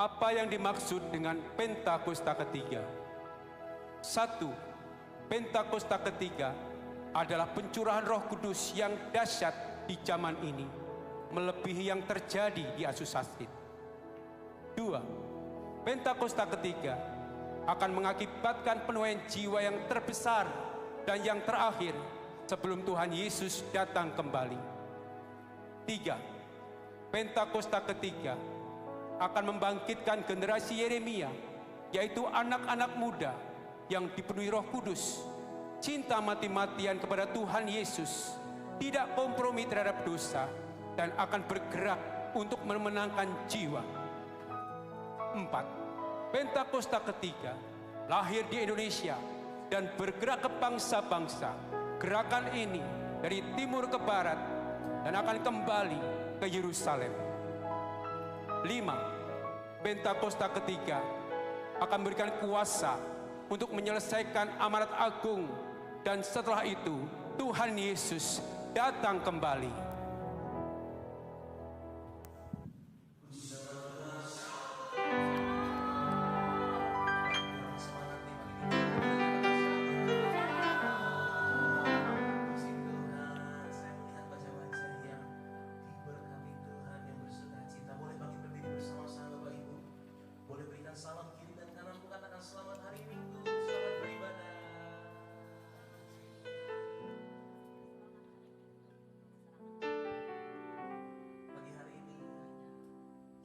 Apa yang dimaksud dengan Pentakosta ketiga? 1. Pentakosta ketiga adalah pencurahan Roh Kudus yang dahsyat di zaman ini, melebihi yang terjadi di Asusastit. 2. Pentakosta ketiga akan mengakibatkan penuaian jiwa yang terbesar dan yang terakhir sebelum Tuhan Yesus datang kembali. 3. Pentakosta ketiga akan membangkitkan generasi Yeremia, yaitu anak-anak muda yang dipenuhi Roh Kudus, cinta mati-matian kepada Tuhan Yesus, tidak kompromi terhadap dosa, dan akan bergerak untuk memenangkan jiwa. 4. Pentakosta ketiga lahir di Indonesia dan bergerak ke bangsa-bangsa. Gerakan ini dari timur ke barat dan akan kembali ke Yerusalem. 5. Pentakosta ketiga akan memberikan kuasa untuk menyelesaikan amanat agung, dan setelah itu Tuhan Yesus datang kembali. Salam kiri dan kanan, katakan selamat hari Minggu, selamat beribadah. Pagi hari ini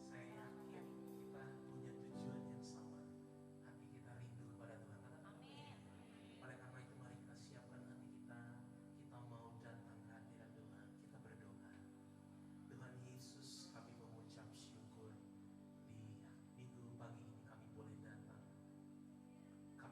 saya yakin kita punya tujuan yang sama. Hati kita rindu kepada Tuhan. Amin. Oleh karena itu mari kita siapkan hati kita. Kita mau datang ke hadirat Tuhan. Kita berdoa. Tuhan Yesus, kami mengucap syukur di minggu pagi ini kami boleh datang. Kami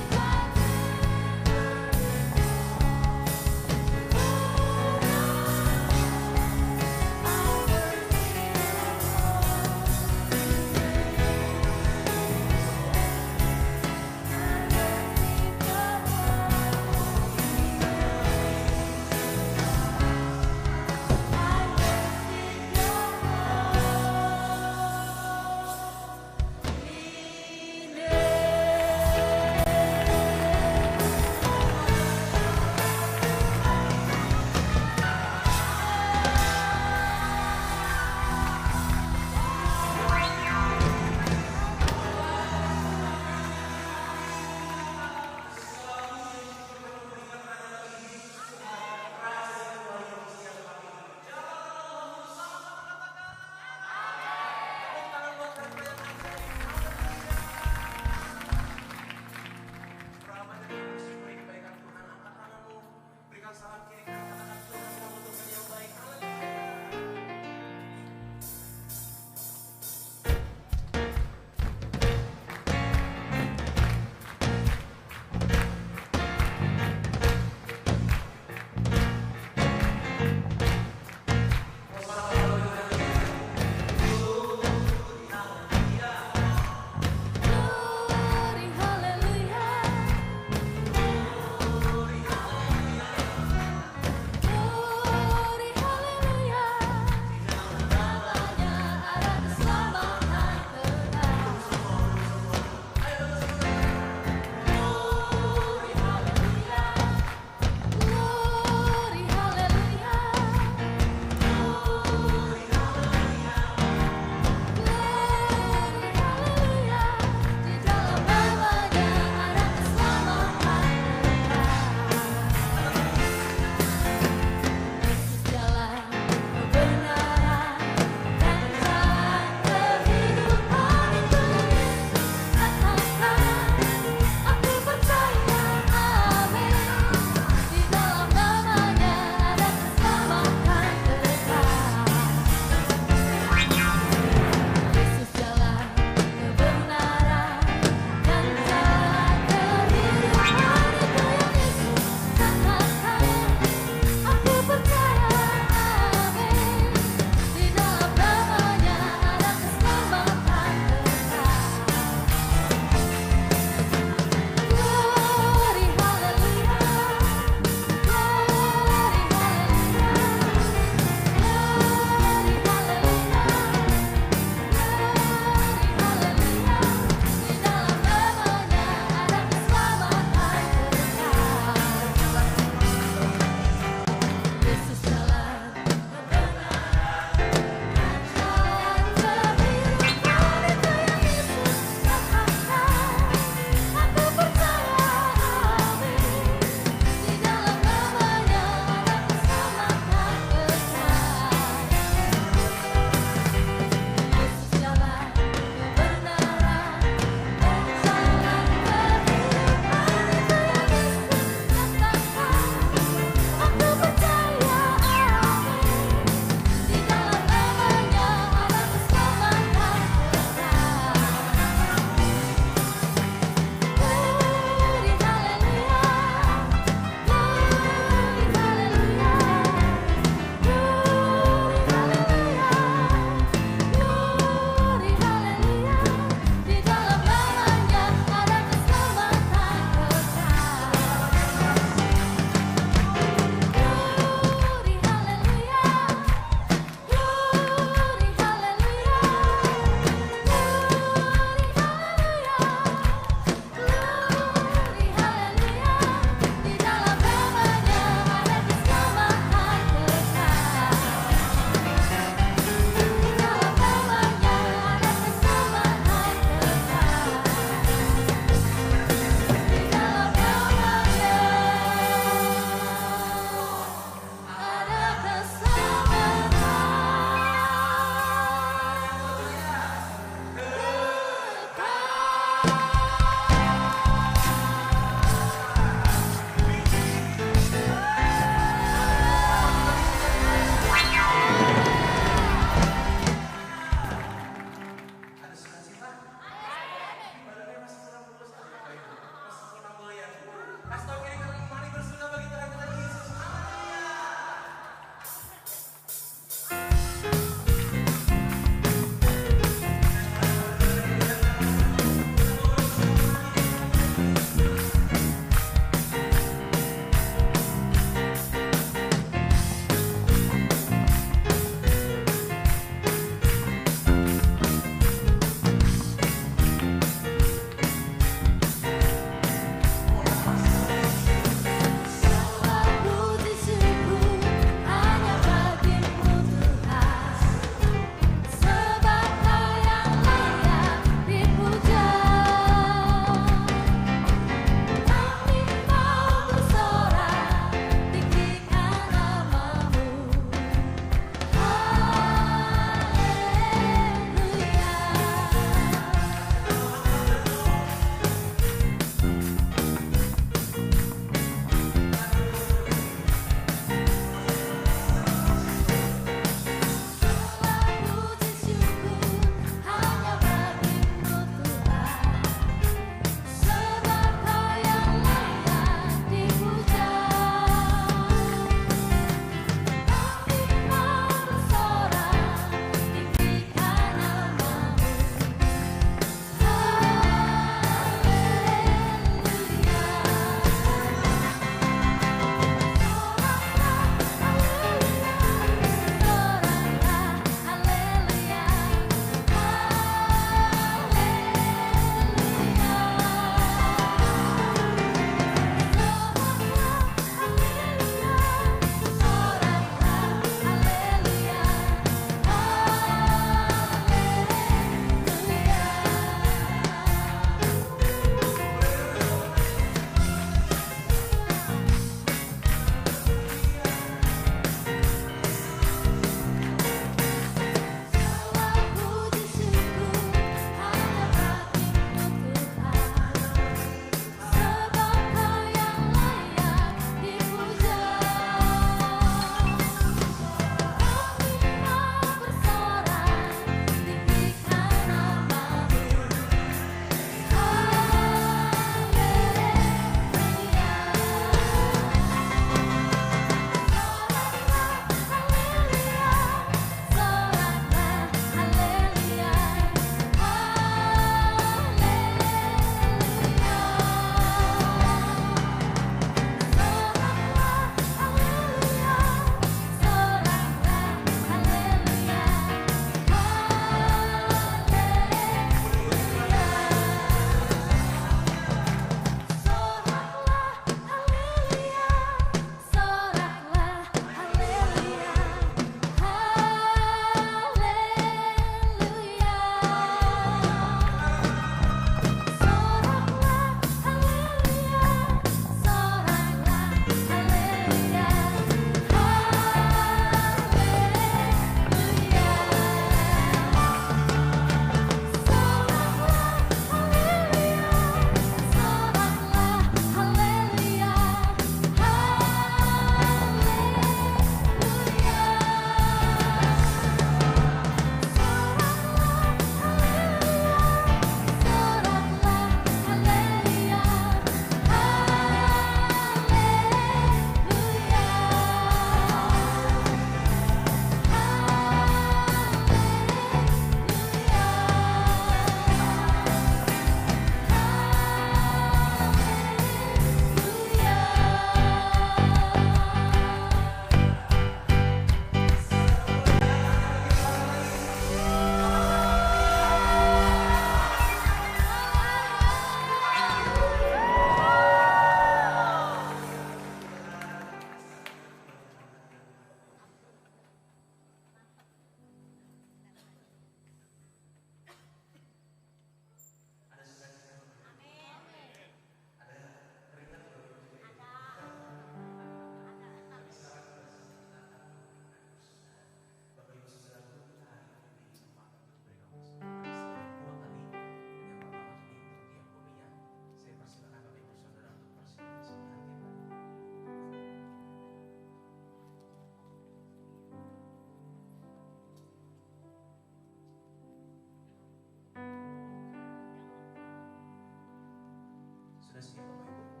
Sudah siap Bapak Ibu?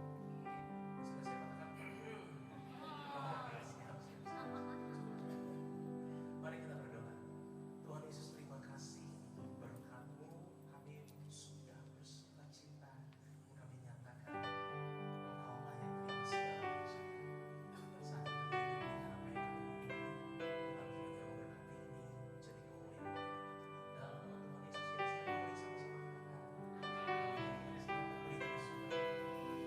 Sudah siap katakan? Oh, oke, siap. Mari kita berdoa. Tuhan Yesus, terima kasih untuk berkat-Mu. Kami sudah bersuka cita. Kami nyatakan Engkau layak terima segala puji. Saat kami mendengar apa yang Kami miliki, Tuhan kiranya memberkati ini menjadi kemuliaan dalam nama Tuhan Yesus yang saya mohon sama-sama katakan. Amin. Selamat memberi Tuhan.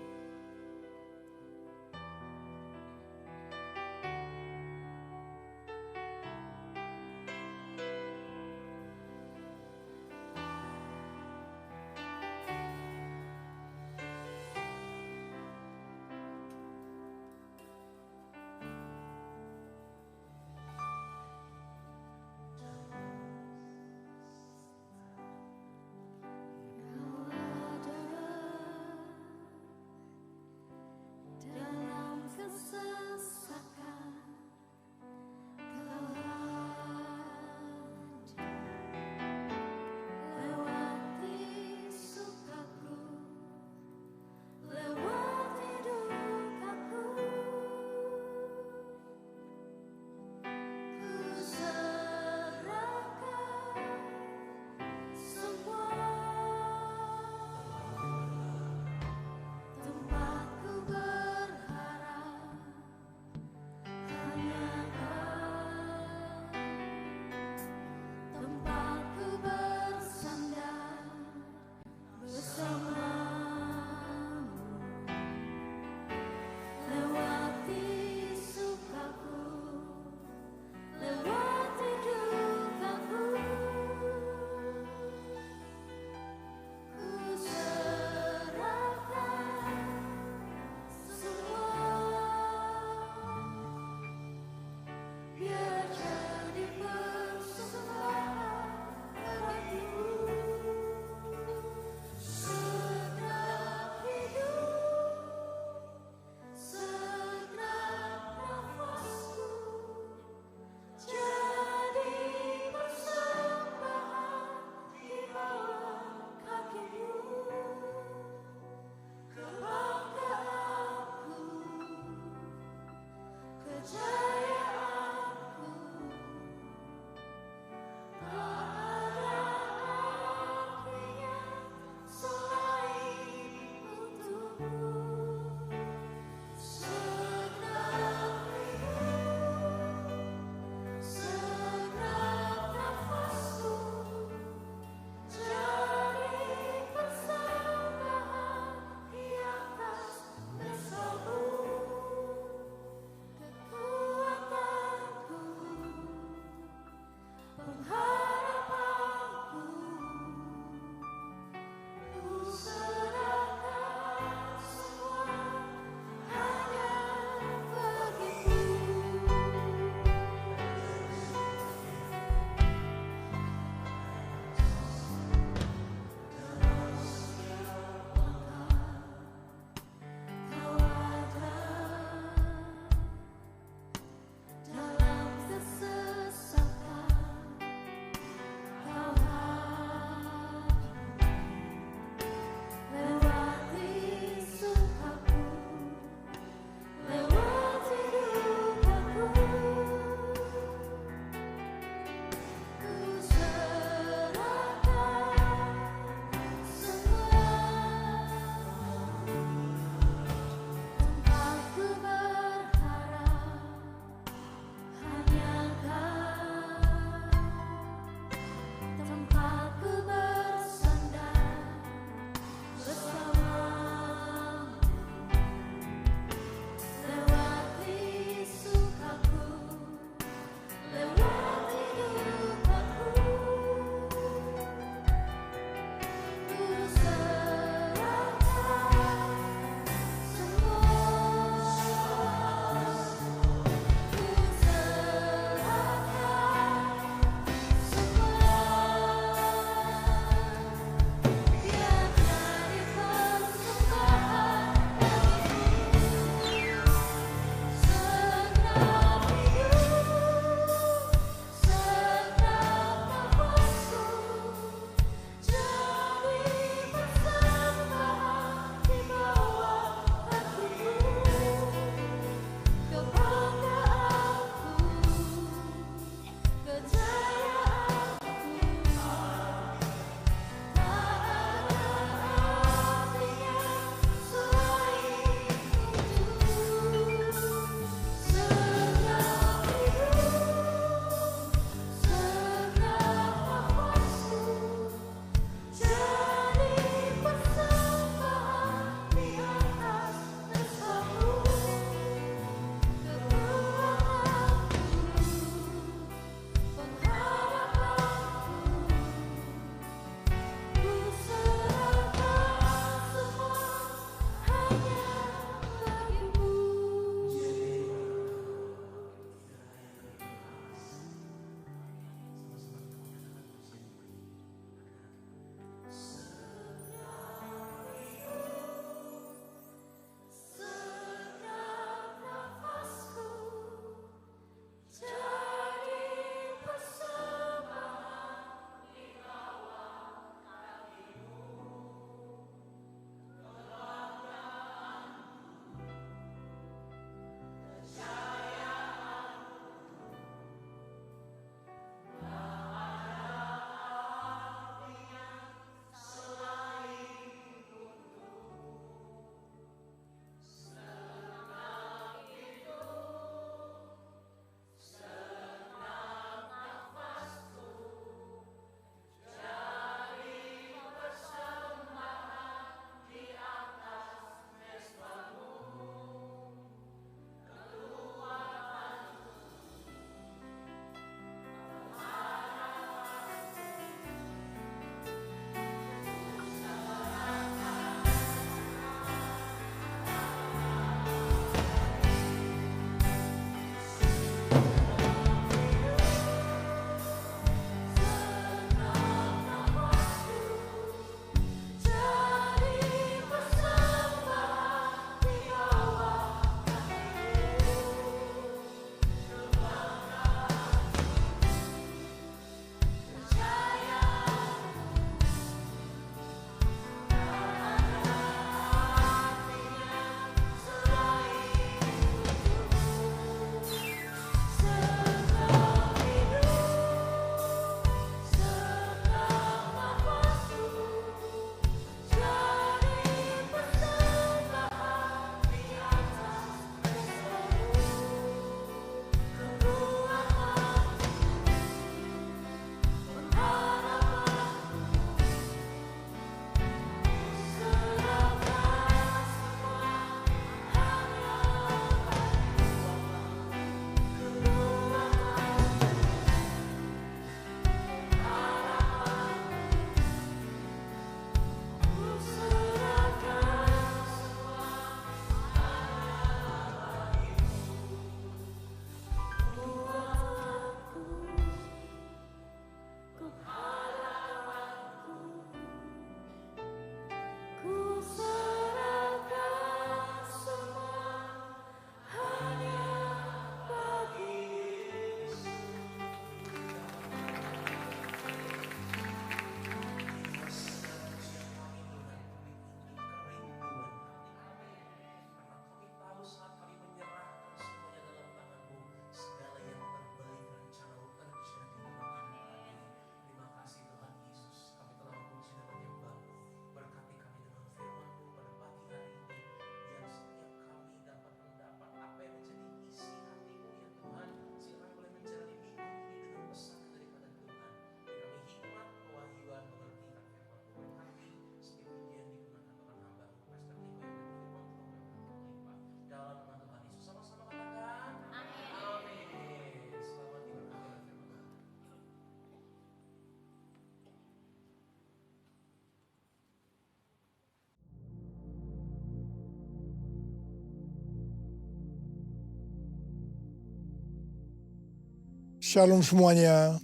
Shalom semuanya.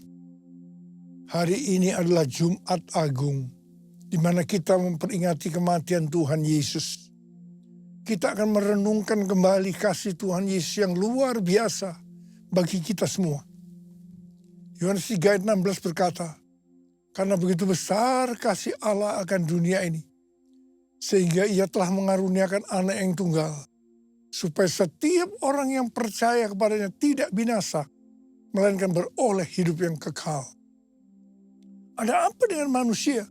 Hari ini adalah Jumat Agung, di mana kita memperingati kematian Tuhan Yesus. Kita akan merenungkan kembali kasih Tuhan Yesus yang luar biasa bagi kita semua. Yohanes 3 ayat 16 berkata, karena begitu besar kasih Allah akan dunia ini, sehingga ia telah mengaruniakan anak yang tunggal, supaya setiap orang yang percaya kepadanya tidak binasa, melainkan beroleh hidup yang kekal. Ada apa dengan manusia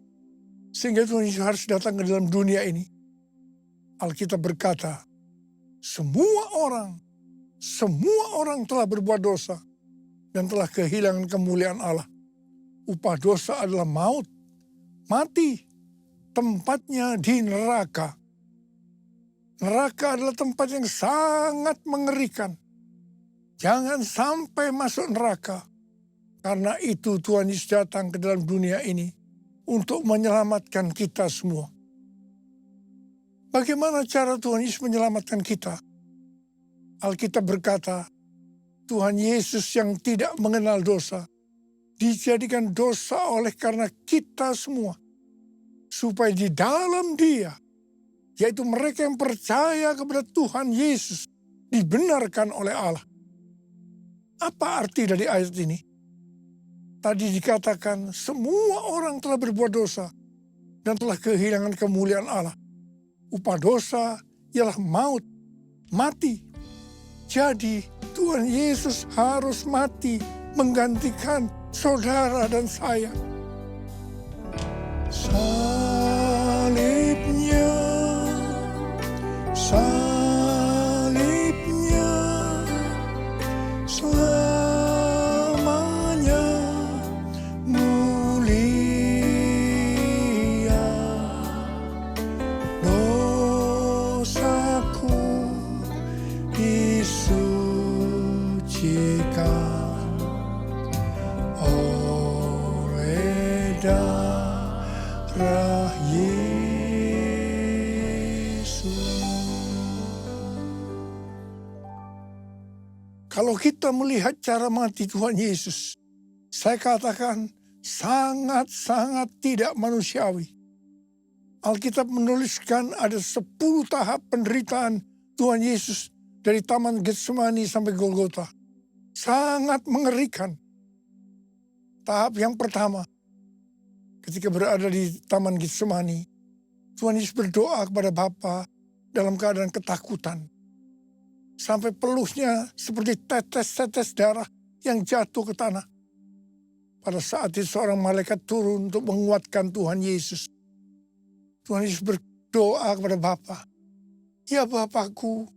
sehingga Tuhan Yesus harus datang ke dalam dunia ini? Alkitab berkata, semua orang telah berbuat dosa dan telah kehilangan kemuliaan Allah. Upah dosa adalah maut, mati, tempatnya di neraka. Neraka adalah tempat yang sangat mengerikan. Jangan sampai masuk neraka. Karena itu Tuhan Yesus datang ke dalam dunia ini untuk menyelamatkan kita semua. Bagaimana cara Tuhan Yesus menyelamatkan kita? Alkitab berkata, Tuhan Yesus yang tidak mengenal dosa, dijadikan dosa oleh karena kita semua. Supaya di dalam Dia, yaitu mereka yang percaya kepada Tuhan Yesus, dibenarkan oleh Allah. Apa arti dari ayat ini? Tadi dikatakan semua orang telah berbuat dosa dan telah kehilangan kemuliaan Allah. Upah dosa ialah maut, mati. Jadi Tuhan Yesus harus mati menggantikan saudara dan saya. Salibnya, selamanya mulia. Dosaku disucikan oleh darah Yesus. Kalau kita melihat cara mati Tuhan Yesus, saya katakan sangat-sangat tidak manusiawi. Alkitab menuliskan ada 10 tahap penderitaan Tuhan Yesus dari Taman Getsemani sampai Golgota. Sangat mengerikan. Tahap yang pertama, ketika berada di Taman Getsemani, Tuhan Yesus berdoa kepada Bapa dalam keadaan ketakutan. Sampai peluhnya seperti tetes-tetes darah yang jatuh ke tanah. Pada saat itu seorang malaikat turun untuk menguatkan Tuhan Yesus. Tuhan Yesus berdoa kepada Bapa, ya Bapakku,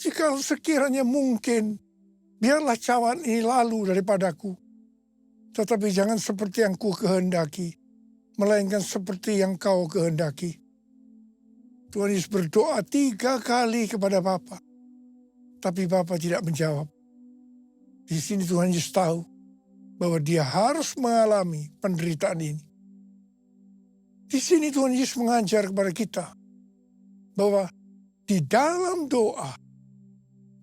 jika sekiranya mungkin, biarlah cawan ini lalu daripadaku. Tetapi jangan seperti yang ku kehendaki, melainkan seperti yang kau kehendaki. Tuhan Yesus berdoa 3 kali kepada Bapa. Tapi Bapa tidak menjawab. Di sini Tuhan Yesus tahu bahwa dia harus mengalami penderitaan ini. Di sini Tuhan Yesus mengajar kepada kita bahwa di dalam doa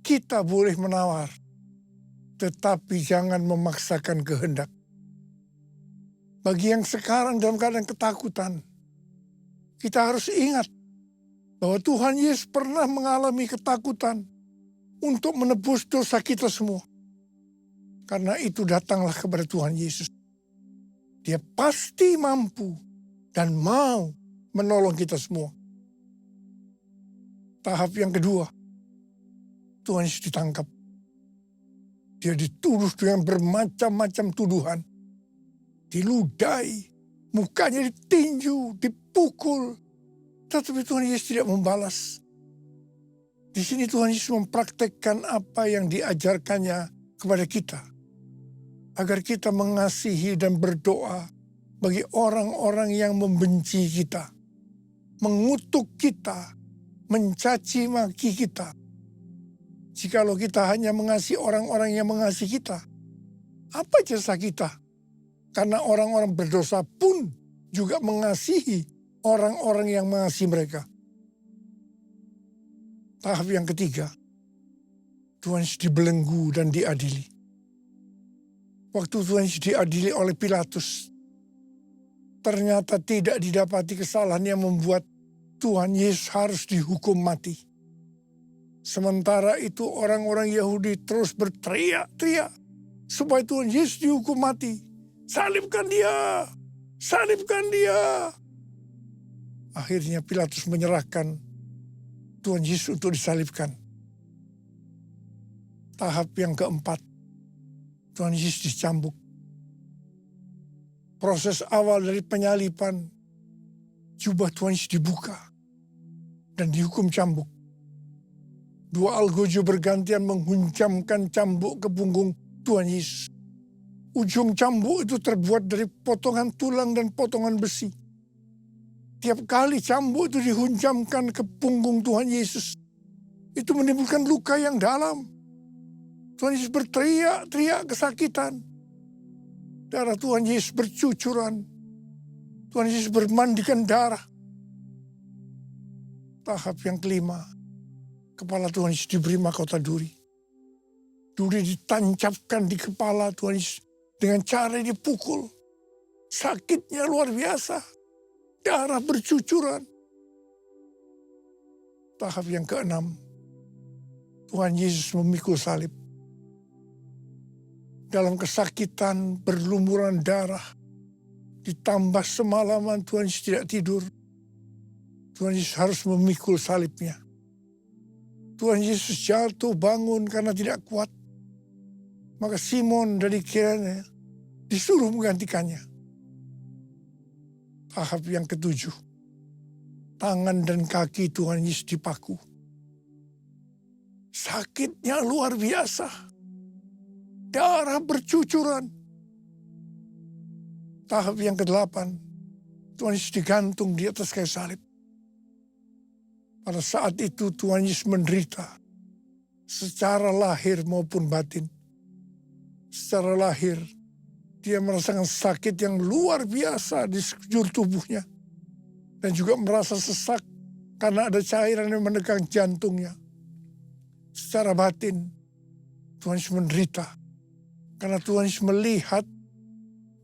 kita boleh menawar, tetapi jangan memaksakan kehendak. Bagi yang sekarang dalam keadaan ketakutan, kita harus ingat bahwa Tuhan Yesus pernah mengalami ketakutan untuk menebus dosa kita semua. Karena itu datanglah kepada Tuhan Yesus. Dia pasti mampu dan mau menolong kita semua. Tahap yang kedua, Tuhan Yesus ditangkap. Dia dituduh dengan bermacam-macam tuduhan. Diludahi, mukanya ditinju, dipukul. Tetapi Tuhan Yesus tidak membalas. Di sini Tuhan Yesus mempraktekkan apa yang diajarkannya kepada kita. Agar kita mengasihi dan berdoa bagi orang-orang yang membenci kita. Mengutuk kita, mencaci maki kita. Jikalau kita hanya mengasihi orang-orang yang mengasihi kita, apa jasa kita? Karena orang-orang berdosa pun juga mengasihi orang-orang yang mengasihi mereka. Tahap yang ketiga, Tuhan Yesus dibelenggu dan diadili. Waktu Tuhan Yesus diadili oleh Pilatus, ternyata tidak didapati kesalahan yang membuat Tuhan Yesus harus dihukum mati. Sementara itu orang-orang Yahudi terus berteriak-teriak supaya Tuhan Yesus dihukum mati. Salibkan dia! Salibkan dia! Akhirnya Pilatus menyerahkan Tuhan Yesus untuk disalibkan. Tahap yang keempat, Tuhan Yesus dicambuk. Proses awal dari penyaliban, jubah Tuhan Yesus dibuka dan dihukum cambuk. Dua algojo bergantian menghunjamkan cambuk ke punggung Tuhan Yesus. Ujung cambuk itu terbuat dari potongan tulang dan potongan besi. Tiap kali cambuk itu dihunjamkan ke punggung Tuhan Yesus, itu menimbulkan luka yang dalam. Tuhan Yesus berteriak-teriak kesakitan. Darah Tuhan Yesus bercucuran. Tuhan Yesus bermandikan darah. Tahap yang kelima, kepala Tuhan Yesus diberi mahkota duri. Duri ditancapkan di kepala Tuhan Yesus dengan cara dipukul. Sakitnya luar biasa. Darah bercucuran. Tahap yang keenam, Tuhan Yesus memikul salib. Dalam kesakitan berlumuran darah, ditambah semalaman Tuhan Yesus tidak tidur. Tuhan Yesus harus memikul salibnya. Tuhan Yesus jatuh bangun karena tidak kuat. Maka Simon dari Kirene disuruh menggantikannya. Tahap yang ketujuh, tangan dan kaki Tuhan Yesus dipaku. Sakitnya luar biasa. Darah bercucuran. Tahap yang kedelapan, Tuhan Yesus digantung di atas kayu salib. Pada saat itu Tuhan Yesus menderita secara lahir maupun batin. Secara lahir, dia merasakan sakit yang luar biasa di sekujur tubuhnya. Dan juga merasa sesak karena ada cairan yang menegang jantungnya. Secara batin, Tuhan Yesus menderita. Karena Tuhan Yesus melihat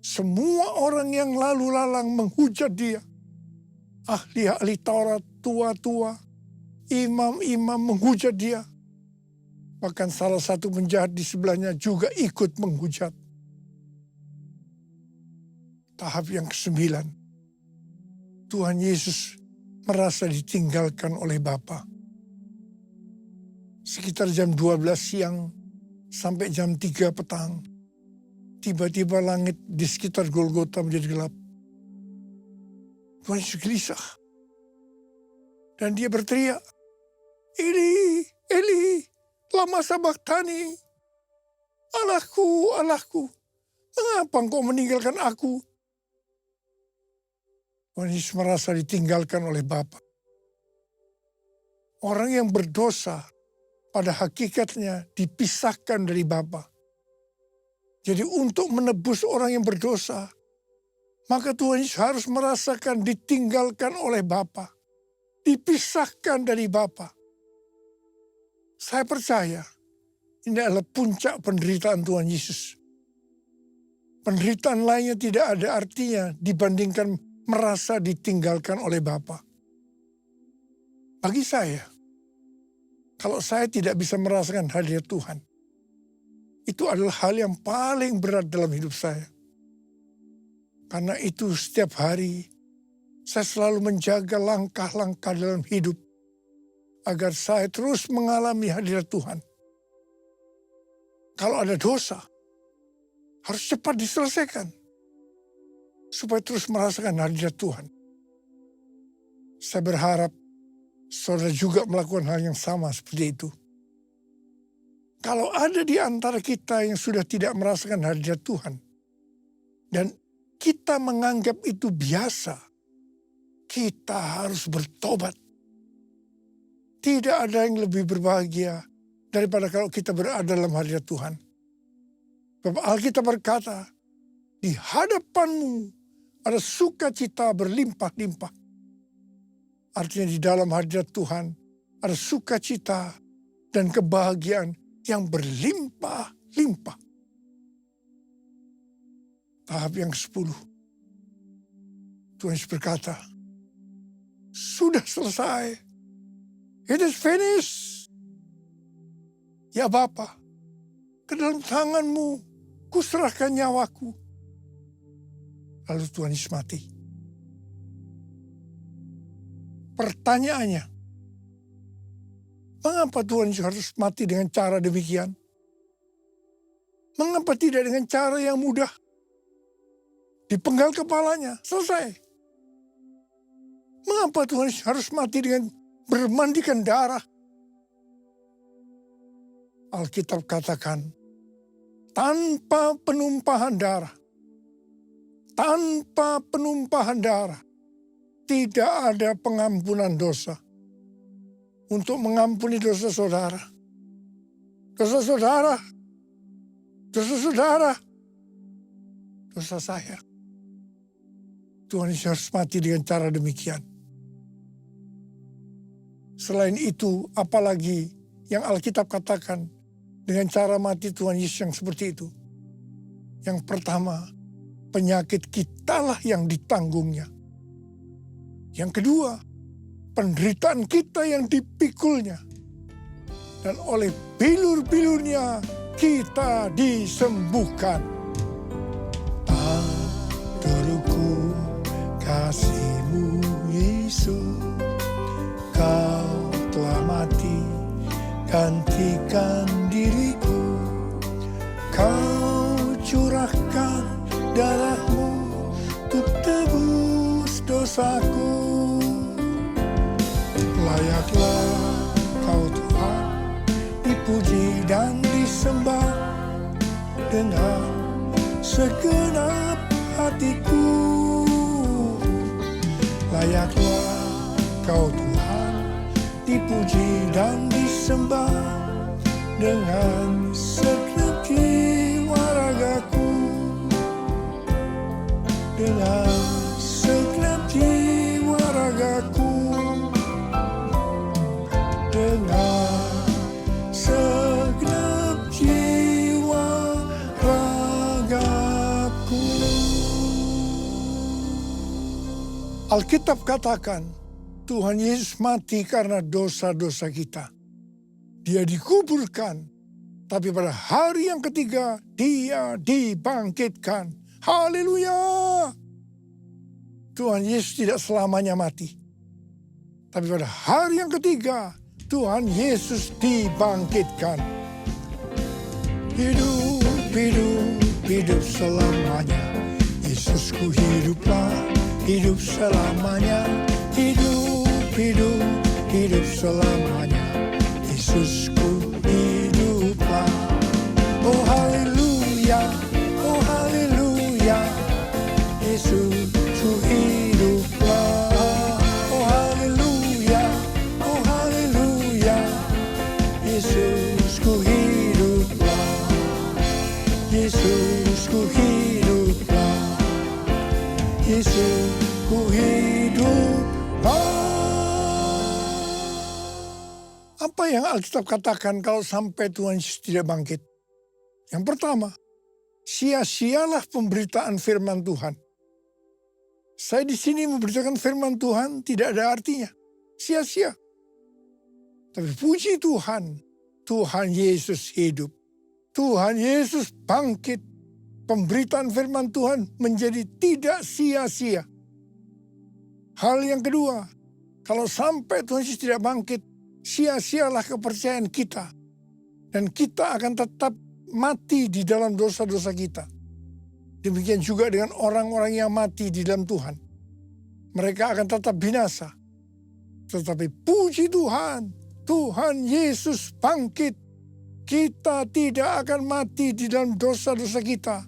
semua orang yang lalu lalang menghujat dia. Ahli-ahli Taurat, tua-tua, imam-imam menghujat dia. Bahkan salah satu penjahat di sebelahnya juga ikut menghujat. Tahap yang ke-9, Tuhan Yesus merasa ditinggalkan oleh Bapa. Sekitar jam 12 siang sampai jam 3 petang, tiba-tiba langit di sekitar Golgota menjadi gelap. Tuhan Yesus gelisah. Dan dia berteriak, Eli, Eli, lama sabachthani. Allahku, Allahku, mengapa engkau meninggalkan aku? Tuhan Yesus merasa ditinggalkan oleh Bapa. Orang yang berdosa pada hakikatnya dipisahkan dari Bapa. Jadi untuk menebus orang yang berdosa, maka Tuhan Yesus harus merasakan ditinggalkan oleh Bapa. Dipisahkan dari Bapa. Saya percaya ini adalah puncak penderitaan Tuhan Yesus. Penderitaan lainnya tidak ada artinya dibandingkan merasa ditinggalkan oleh Bapa. Bagi saya, kalau saya tidak bisa merasakan hadirat Tuhan, itu adalah hal yang paling berat dalam hidup saya. Karena itu setiap hari saya selalu menjaga langkah-langkah dalam hidup agar saya terus mengalami hadirat Tuhan. Kalau ada dosa, harus cepat diselesaikan supaya terus merasakan hadirat Tuhan. Saya berharap saudara juga melakukan hal yang sama seperti itu. Kalau ada di antara kita yang sudah tidak merasakan hadirat Tuhan, dan kita menganggap itu biasa, kita harus bertobat. Tidak ada yang lebih berbahagia daripada kalau kita berada dalam hadirat Tuhan. Sebab Alkitab berkata, di hadapanmu ada sukacita berlimpah-limpah. Artinya di dalam hadirat Tuhan ada sukacita dan kebahagiaan yang berlimpah-limpah. Tahap yang ke-10. Tuhan Yesus berkata, sudah selesai. It is finished. Ya Bapa, ke dalam tangan-Mu kuserahkan nyawaku. Lalu Tuhan Yesus mati. Pertanyaannya, mengapa Tuhan Yesus harus mati dengan cara demikian? Mengapa tidak dengan cara yang mudah? Dipenggal kepalanya, selesai. Mengapa Tuhan Yesus harus mati dengan bermandikan darah? Alkitab katakan, tanpa penumpahan darah. Tanpa penumpahan darah. Tidak ada pengampunan dosa. Untuk mengampuni dosa saudara. Dosa saudara. Dosa saudara. Dosa saya. Tuhan Yesus harus mati dengan cara demikian. Selain itu, apalagi yang Alkitab katakan dengan cara mati Tuhan Yesus yang seperti itu. Yang pertama, penyakit kitalah yang ditanggungnya. Yang kedua, penderitaan kita yang dipikulnya. Dan oleh bilur-bilurnya kita disembuhkan. Turutku kasih-Mu Yesus, Kau telah mati gantikan diriku. Kau curahkan darah-Mu untuk tebus dosaku. Layaklah Kau Tuhan dipuji dan disembah dengan segenap hatiku. Layaklah Kau Tuhan dipuji dan disembah dengan segenap jiwa ragaku. Dengan segenap jiwa ragaku. Dengan segenap jiwa ragaku. Alkitab katakan, Tuhan Yesus mati karena dosa-dosa kita. Dia dikuburkan, tapi pada hari yang ketiga, Dia dibangkitkan. Haleluya! Tuhan Yesus tidak selamanya mati. Tapi pada hari yang ketiga, Tuhan Yesus dibangkitkan. Hidup, hidup, hidup selamanya. Yesusku hiduplah, hidup selamanya. Hidup, hidup, hidup selamanya. Yesusku hiduplah. Oh haleluya, oh haleluya. Yesusku hiduplah. Oh haleluya, oh haleluya. Yesusku hiduplah. Yesusku hiduplah. Yesusku hiduplah. Apa yang Alkitab katakan kalau sampai Tuhan Yesus tidak bangkit? Yang pertama, sia-sialah pemberitaan firman Tuhan. Saya di sini memberitakan firman Tuhan tidak ada artinya. Sia-sia. Tapi puji Tuhan, Tuhan Yesus hidup. Tuhan Yesus bangkit. Pemberitaan firman Tuhan menjadi tidak sia-sia. Hal yang kedua, kalau sampai Tuhan Yesus tidak bangkit, sia-sialah kepercayaan kita. Dan kita akan tetap mati di dalam dosa-dosa kita. Demikian juga dengan orang-orang yang mati di dalam Tuhan. Mereka akan tetap binasa. Tetapi puji Tuhan, Tuhan Yesus bangkit. Kita tidak akan mati di dalam dosa-dosa kita.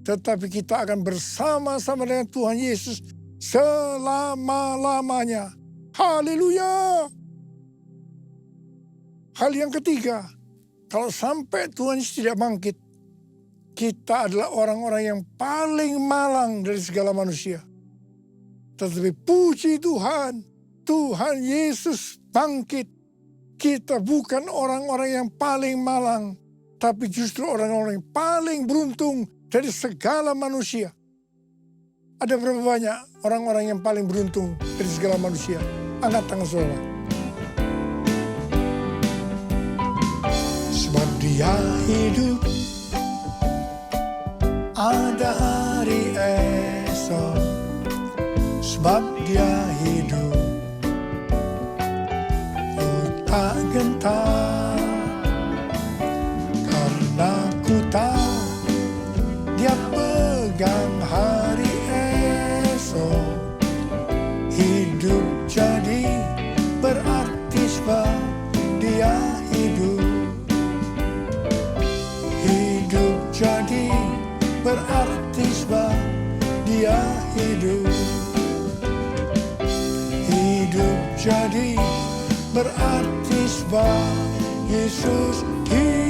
Tetapi kita akan bersama-sama dengan Tuhan Yesus selama-lamanya. Haleluya! Hal yang ketiga, kalau sampai Tuhan Yesus tidak bangkit, kita adalah orang-orang yang paling malang dari segala manusia. Tetapi puji Tuhan, Tuhan Yesus bangkit. Kita bukan orang-orang yang paling malang, tapi justru orang-orang yang paling beruntung dari segala manusia. Ada berapa banyak orang-orang yang paling beruntung dari segala manusia? Angkat tangan saudara. Sebab dia hidup, ada hari esok. Sebab dia hidup, ku tak gentar. Karena ku tahu dia pegang hari esok. Hidup jadi berarti sebab dia hidup. Hidup jadi berarti sebab dia hidup. Hidup jadi berarti sebab Yesus hidup.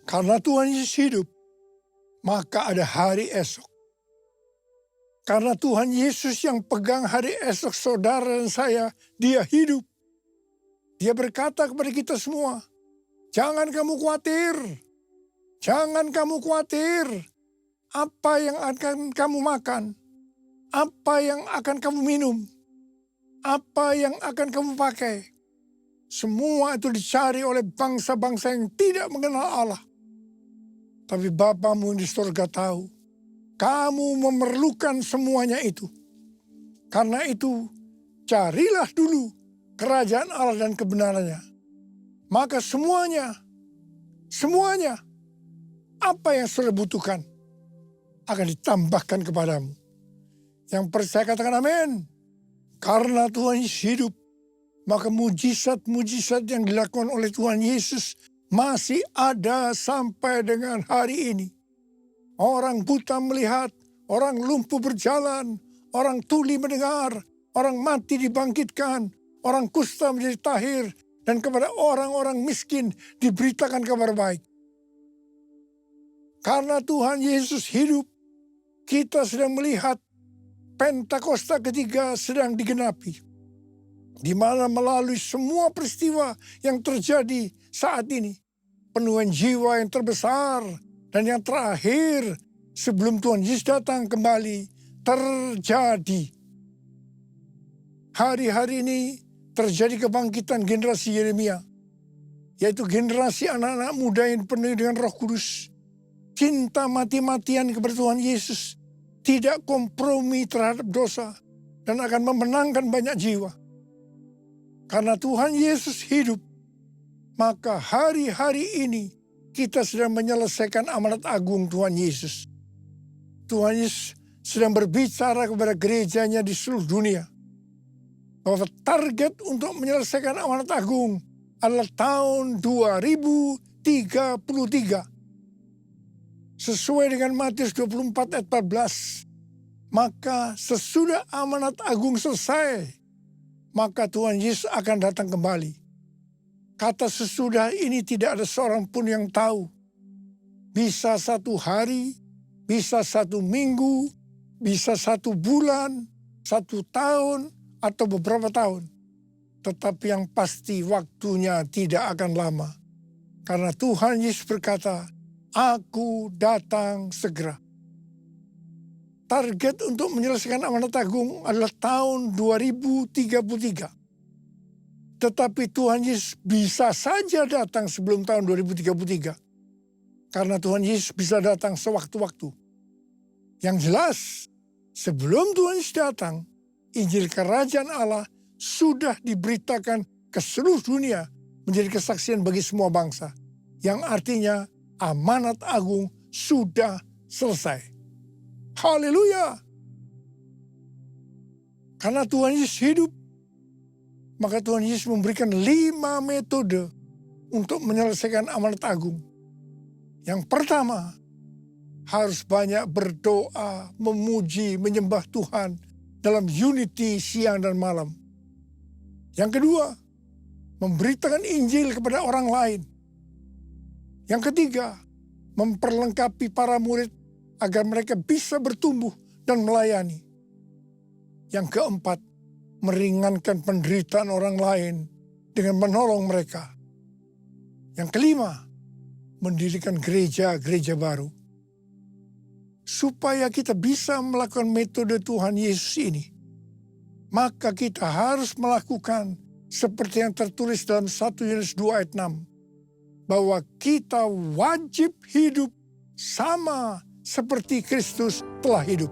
Karena Tuhan Yesus hidup, maka ada hari esok. Karena Tuhan Yesus yang pegang hari esok saudara dan saya, dia hidup. Dia berkata kepada kita semua, jangan kamu khawatir. Jangan kamu khawatir. Apa yang akan kamu makan? Apa yang akan kamu minum? Apa yang akan kamu pakai? Semua itu dicari oleh bangsa-bangsa yang tidak mengenal Allah. Tapi Bapamu di surga tahu, kamu memerlukan semuanya itu. Karena itu, carilah dulu kerajaan Allah dan kebenarannya. Maka semuanya, apa yang saudara butuhkan akan ditambahkan kepadamu. Yang percaya katakan amin. Karena Tuhan Yesus hidup, maka mujizat-mujizat yang dilakukan oleh Tuhan Yesus masih ada sampai dengan hari ini. Orang buta melihat, orang lumpuh berjalan, orang tuli mendengar, orang mati dibangkitkan, orang kusta menjadi tahir, dan kepada orang-orang miskin diberitakan kabar baik. Karena Tuhan Yesus hidup, kita sedang melihat Pentakosta ketiga sedang digenapi. Di mana melalui semua peristiwa yang terjadi saat ini, penuhan jiwa yang terbesar dan yang terakhir sebelum Tuhan Yesus datang kembali terjadi. Hari-hari ini terjadi kebangkitan generasi Yeremia, yaitu generasi anak-anak muda yang penuh dengan Roh Kudus, cinta mati-matian kepada Tuhan Yesus, tidak kompromi terhadap dosa, dan akan memenangkan banyak jiwa. Karena Tuhan Yesus hidup, maka hari-hari ini kita sedang menyelesaikan amanat agung Tuhan Yesus. Tuhan Yesus sedang berbicara kepada gerejanya di seluruh dunia, bahwa target untuk menyelesaikan amanat agung adalah tahun 2033. Sesuai dengan Matius 24 ayat 14. Maka sesudah amanat agung selesai, maka Tuhan Yesus akan datang kembali. Kata sesudah ini tidak ada seorang pun yang tahu. Bisa 1 hari, bisa 1 minggu, bisa 1 bulan, 1 tahun, atau beberapa tahun. Tetapi yang pasti waktunya tidak akan lama. Karena Tuhan Yesus berkata, Aku datang segera. Target untuk menyelesaikan amanat agung adalah tahun 2033. Tetapi Tuhan Yesus bisa saja datang sebelum tahun 2033. Karena Tuhan Yesus bisa datang sewaktu-waktu. Yang jelas, sebelum Tuhan Yesus datang, Injil Kerajaan Allah sudah diberitakan ke seluruh dunia menjadi kesaksian bagi semua bangsa. Yang artinya amanat agung sudah selesai. Haleluya. Karena Tuhan Yesus hidup, maka Tuhan Yesus memberikan 5 metode untuk menyelesaikan amanat agung. Yang pertama, harus banyak berdoa, memuji, menyembah Tuhan dalam unity siang dan malam. Yang kedua, memberitakan Injil kepada orang lain. Yang ketiga, memperlengkapi para murid agar mereka bisa bertumbuh dan melayani. Yang keempat, meringankan penderitaan orang lain dengan menolong mereka. Yang kelima, mendirikan gereja-gereja baru. Supaya kita bisa melakukan metode Tuhan Yesus ini, maka kita harus melakukan seperti yang tertulis dalam 1 Yohanes 2 ayat 6. Bahwa kita wajib hidup sama seperti Kristus telah hidup.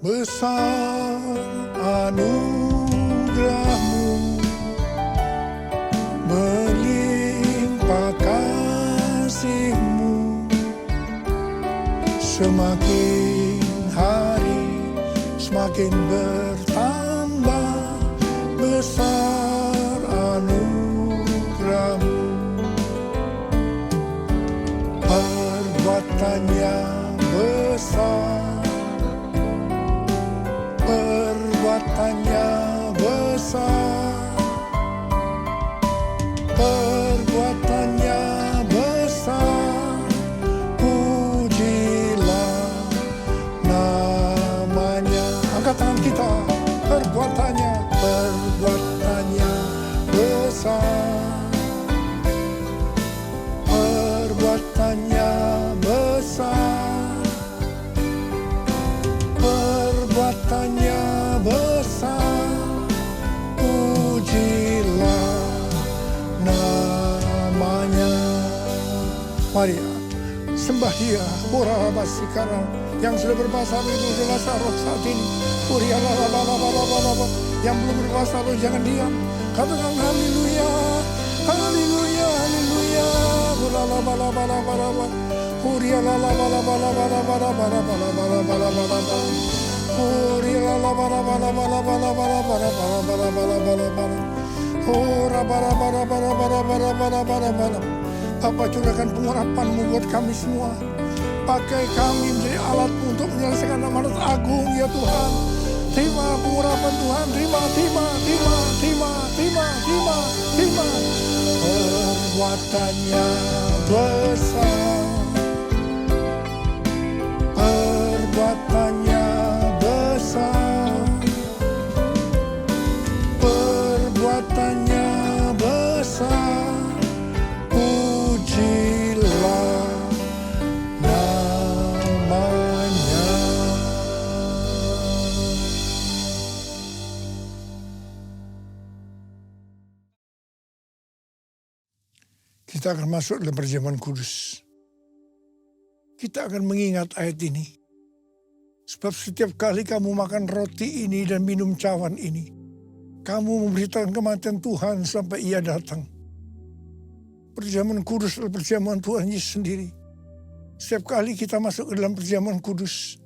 Besar anugerah-Mu, melimpah kasih-Mu, semakin hari semakin bertambah besar anugerah-Mu. Perbuatannya besar, perbuatannya besar, perbuatannya besar, pujilah namanya. Angkat tangan kita, perbuatannya besar, perbuatannya besar, perbuatannya besar, pujilah namanya. Mari sembah Dia, Pura Basikara, yang sudah berbahasa itu berbahasa roh saat ini. Pura yang belum berbahasa roh jangan diam. Katakan haleluya, haleluya, haleluya. Pura bala bala bala bala. Pura bala bala bala bala bala bala bala bala bala bala. Pura bala bala bala bala bala bala bala bala bala bala bala. Pura bala bala bala bala bala bala bala bala. Bapa, curahkan pengurapan-Mu buat kami semua. Pakai kami menjadi alat-Mu untuk menyelesaikan amanat agung ya Tuhan. Terima pengurapan Tuhan, terima. Perbuatannya besar, perbuatannya besar, perbuatannya besar, pujilah namanya. Kita akan masuk dalam perjamuan kudus. Kita akan mengingat ayat ini. Sebab setiap kali kamu makan roti ini dan minum cawan ini, kamu memberitakan kematian Tuhan sampai Ia datang. Perjamuan kudus adalah perjamuan Tuhan Yesus sendiri. Setiap kali kita masuk ke dalam perjamuan kudus,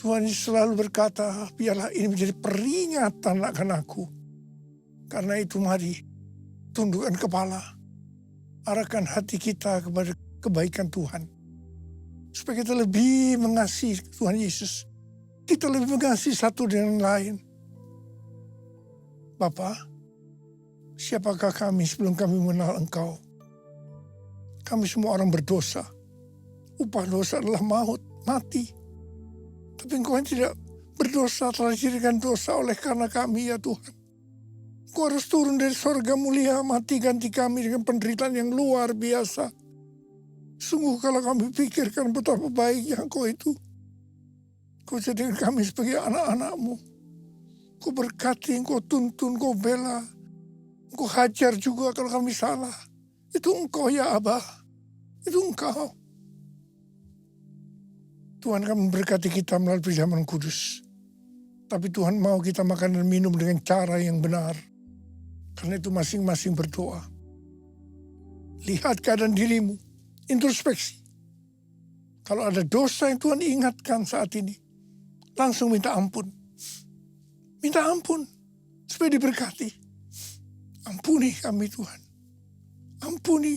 Tuhan Yesus selalu berkata, biarlah ini menjadi peringatan akan aku. Karena itu mari, tundukkan kepala, arahkan hati kita kepada kebaikan Tuhan. Supaya kita lebih mengasihi Tuhan Yesus. Kita lebih mengasihi satu dengan lain. Bapa, siapakah kami sebelum kami mengenal Engkau? Kami semua orang berdosa. Upah dosa adalah maut, mati. Tapi Engkau yang tidak berdosa telah dijadikan dosa oleh karena kami ya Tuhan. Engkau harus turun dari sorga mulia, mati ganti kami dengan penderitaan yang luar biasa. Sungguh kalau kami pikirkan betapa baiknya Engkau itu. Engkau jadikan kami sebagai anak-anak-Mu. Engkau berkati, Engkau tuntun, Engkau bela. Engkau hajar juga kalau kami salah. Itu Engkau ya Abah. Itu Engkau. Tuhan akan memberkati kita melalui perjamuan kudus. Tapi Tuhan mau kita makan dan minum dengan cara yang benar. Karena itu masing-masing berdoa. Lihat keadaan dirimu. Introspeksi. Kalau ada dosa yang Tuhan ingatkan saat ini, langsung minta ampun. Minta ampun supaya diberkati. Ampuni kami Tuhan. Ampuni.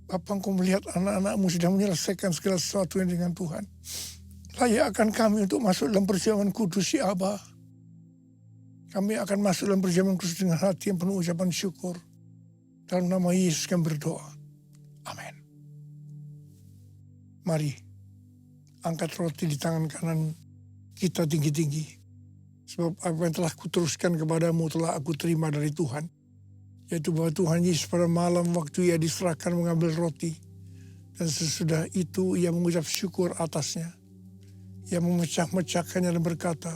Bapa, Engkau melihat anak-anak-Mu sedang menyelesaikan segala sesuatu yang dengan Tuhan. Layakkan kami untuk masuk dalam perjamuan kudus ya Abah. Kami akan masuk dalam perjamuan kudus dengan hati yang penuh ucapan syukur. Dalam nama Yesus kami berdoa. Amin. Mari, angkat roti di tangan kanan kita tinggi-tinggi. Sebab apa yang telah kuteruskan kepadamu telah aku terima dari Tuhan. Yaitu bahwa Tuhan Yesus pada malam waktu ia diserahkan mengambil roti. Dan sesudah itu ia mengucap syukur atasnya. Ia memecah-mecahkannya dan berkata,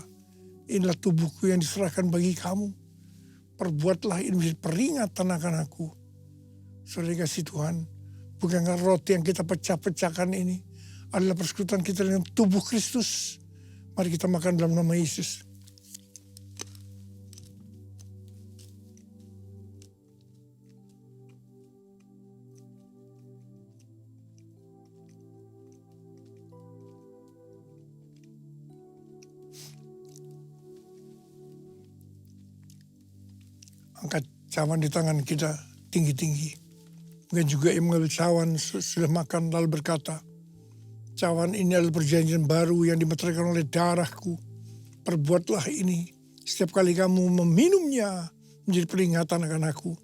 inilah tubuhku yang diserahkan bagi kamu. Perbuatlah ini menjadi peringatan akan aku. Saudara kasih Tuhan, bukankah roti yang kita pecah-pecahkan ini adalah persekutuan kita dengan tubuh Kristus. Mari kita makan dalam nama Yesus. Angkat cawan di tangan kita tinggi-tinggi. Mungkin juga yang mengambil cawan sudah makan lalu berkata, cawan ini adalah perjanjian baru yang dimeteraikan oleh darahku. Perbuatlah ini setiap kali kamu meminumnya menjadi peringatan akan aku.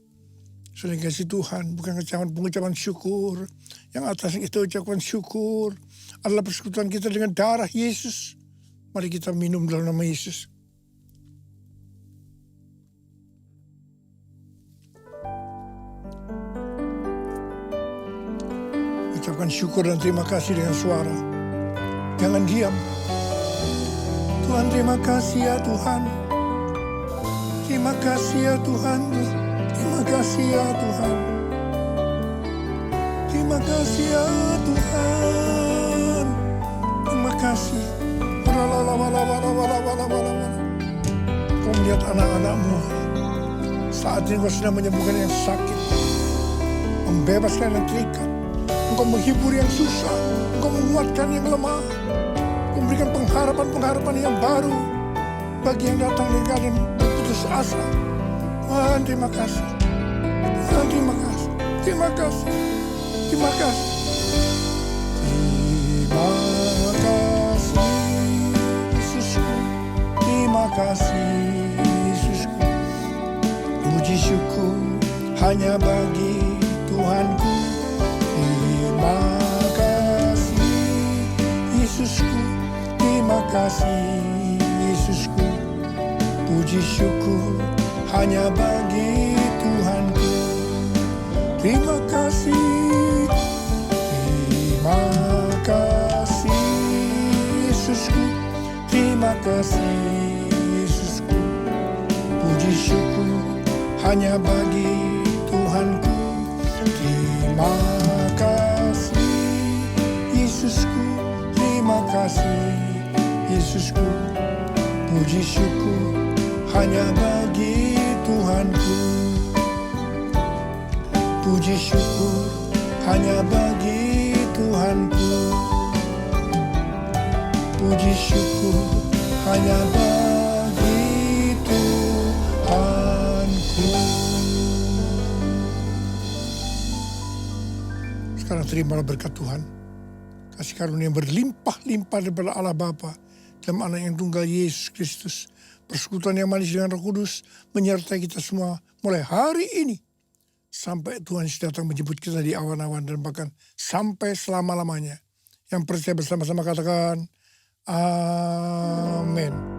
Sudah kasih Tuhan, bukan cawan pengucapan syukur. Yang atas kita ucapkan syukur adalah persekutuan kita dengan darah Yesus. Mari kita minum dalam nama Yesus. Ucapkan syukur dan terima kasih dengan suara. Jangan diam. Tuhan, terima kasih ya Tuhan. Terima kasih ya Tuhan. Terima kasih ya Tuhan. Terima kasih ya Tuhan. Terima kasih. Kau melihat anak-anakmu. Saat ini kau sedang menyembuhkan yang sakit. Membebaskan yang terikat. Engkau menghibur yang susah, Engkau menguatkan yang lemah, memberikan pengharapan-pengharapan yang baru bagi yang datang dengan keadaan putus asa. Tuhan, terima kasih. Tuhan, terima kasih. Terima kasih. Terima kasih. Terima kasih, Yesusku. Terima kasih, Yesusku. Puji syukur hanya bagi Tuhanku. Terima kasih Yesusku, terima kasih Yesusku. Puji syukur hanya bagi Tuhanku. Terima kasih, terima kasih Yesusku, terima kasih Yesusku. Puji syukur hanya bagi Tuhanku. Terima kasih Yesusku, terima kasih Yesusku. Puji syukur hanya bagi Tuhanku. Puji syukur hanya bagi Tuhanku. Puji syukur hanya bagi Tuhanku. Sekarang terimalah berkat Tuhan. Kasih karunia yang berlimpah-limpah daripada Allah Bapa dalam Anak yang tunggal Yesus Kristus. Persekutuan yang manis dengan Roh Kudus menyertai kita semua mulai hari ini. Sampai Tuhan datang menjemput kita di awan-awan dan bahkan sampai selama-lamanya. Yang percaya bersama-sama katakan, amin.